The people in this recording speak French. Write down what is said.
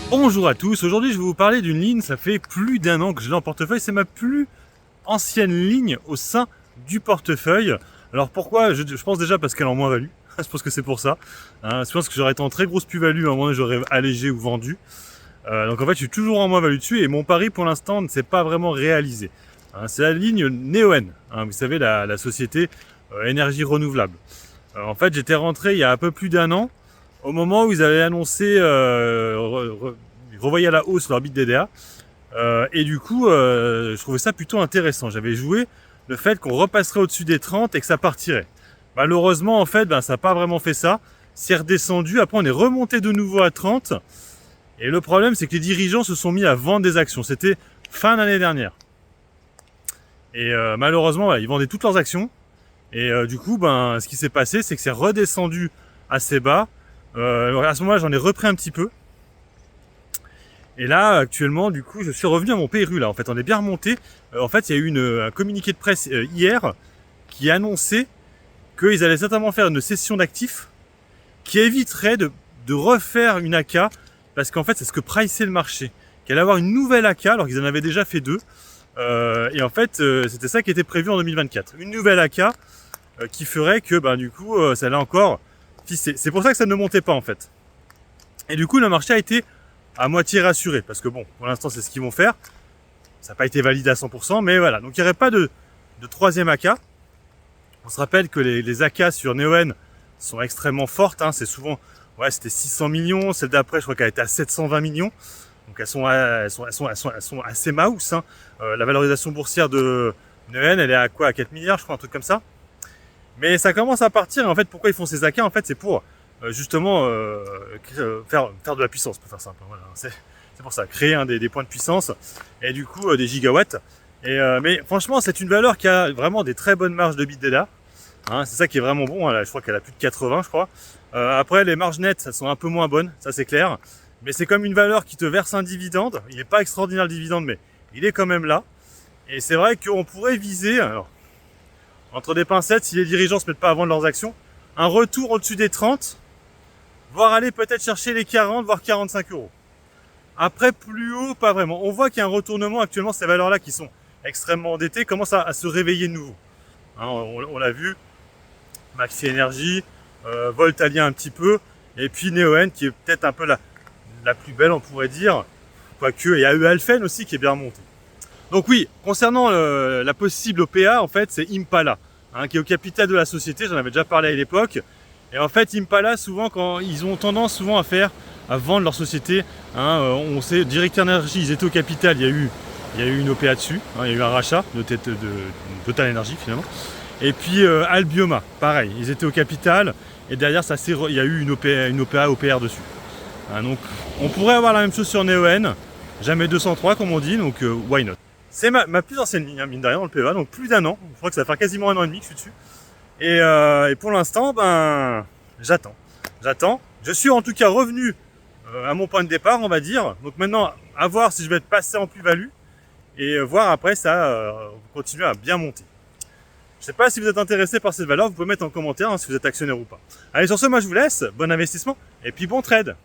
Bonjour à tous, aujourd'hui je vais vous parler d'une ligne, ça fait plus d'un an que je l'ai en portefeuille, c'est ma plus ancienne ligne au sein du portefeuille. Alors pourquoi? Je pense déjà parce qu'elle est en moins-value, je pense que c'est pour ça. Je pense que j'aurais été en très grosse plus-value, à un moment donné j'aurais allégé ou vendu. Donc en fait je suis toujours en moins-value dessus et mon pari pour l'instant ne s'est pas vraiment réalisé. C'est la ligne Neoen, vous savez la société énergie renouvelable. En fait j'étais rentré il y a un peu plus d'un an, au moment où ils avaient annoncé ils revoyaient à la hausse leur bit DDA, et du coup je trouvais ça plutôt intéressant. J'avais joué le fait qu'on repasserait au-dessus des 30 et que ça partirait. Malheureusement en fait ça n'a pas vraiment fait ça, c'est redescendu, après on est remonté de nouveau à 30, et le problème c'est que les dirigeants se sont mis à vendre des actions, c'était fin d'année dernière. Et malheureusement ils vendaient toutes leurs actions, et du coup ce qui s'est passé c'est que c'est redescendu assez bas. À ce moment-là, j'en ai repris un petit peu. Et là, actuellement, du coup, je suis revenu à mon PRU. Là, en fait, on est bien remonté. En fait, il y a eu un communiqué de presse hier qui annonçait qu'ils allaient certainement faire une cession d'actifs qui éviterait de refaire une AK, parce qu'en fait, c'est ce que priceait le marché. Qu'il allait avoir une nouvelle AK, alors qu'ils en avaient déjà fait deux. Et en fait, c'était ça qui était prévu en 2024. Une nouvelle AK qui ferait que, du coup, ça allait encore. C'est pour ça que ça ne montait pas en fait. Et du coup le marché a été à moitié rassuré, parce que bon, pour l'instant c'est ce qu'ils vont faire. Ça n'a pas été validé à 100%, mais voilà. Donc il n'y aurait pas de troisième AK. On se rappelle que les AK sur Neoen sont extrêmement fortes. C'est souvent, c'était 600 millions. Celle d'après, je crois qu'elle était à 720 millions. Donc elles sont assez mouse. La valorisation boursière de Neoen, elle est à quoi? À 4 milliards, je crois, un truc comme ça. Mais ça commence à partir, et en fait, pourquoi ils font ces AK? En fait, c'est pour justement faire de la puissance, pour faire simple. Voilà, c'est pour ça, créer des points de puissance, et du coup des gigawatts. Mais franchement, c'est une valeur qui a vraiment des très bonnes marges de bit-data. C'est ça qui est vraiment bon. Je crois qu'elle a plus de 80, je crois. Après, les marges nettes, elles sont un peu moins bonnes, ça c'est clair. Mais c'est comme une valeur qui te verse un dividende. Il n'est pas extraordinaire le dividende, mais il est quand même là. Et c'est vrai qu'on pourrait viser, alors, entre des pincettes, si les dirigeants se mettent pas à vendre leurs actions, un retour au-dessus des 30, voire aller peut-être chercher les 40, voire 45 euros. Après, plus haut, pas vraiment. On voit qu'il y a un retournement actuellement, ces valeurs-là qui sont extrêmement endettées commencent à se réveiller de nouveau. On l'a vu, Maxi Energy, Voltalien un petit peu, et puis Neoen qui est peut-être un peu la plus belle, on pourrait dire. Quoique, il y a eu Alphen aussi qui est bien remonté. Donc oui, concernant la possible OPA, en fait, c'est Impala, qui est au capital de la société. J'en avais déjà parlé à l'époque. Et en fait, Impala, souvent, quand ils ont tendance souvent à vendre leur société. On sait, Direct Energy, ils étaient au capital. Il y a eu une OPA dessus. Il y a eu un rachat de Total Energy finalement. Et puis Albioma, pareil, ils étaient au capital. Et derrière, il y a eu une OPA OPR dessus. Donc, on pourrait avoir la même chose sur Neoen. Jamais 203 comme on dit, donc why not. C'est ma plus ancienne ligne, mine de rien, dans le PEA, donc plus d'un an. Je crois que ça va faire quasiment un an et demi que je suis dessus. Et pour l'instant, j'attends. Je suis en tout cas revenu à mon point de départ, on va dire. Donc maintenant, à voir si je vais être passé en plus-value. Et voir après ça continuer à bien monter. Je sais pas si vous êtes intéressé par cette valeur, vous pouvez mettre en commentaire si vous êtes actionnaire ou pas. Allez, sur ce, moi je vous laisse. Bon investissement et puis bon trade.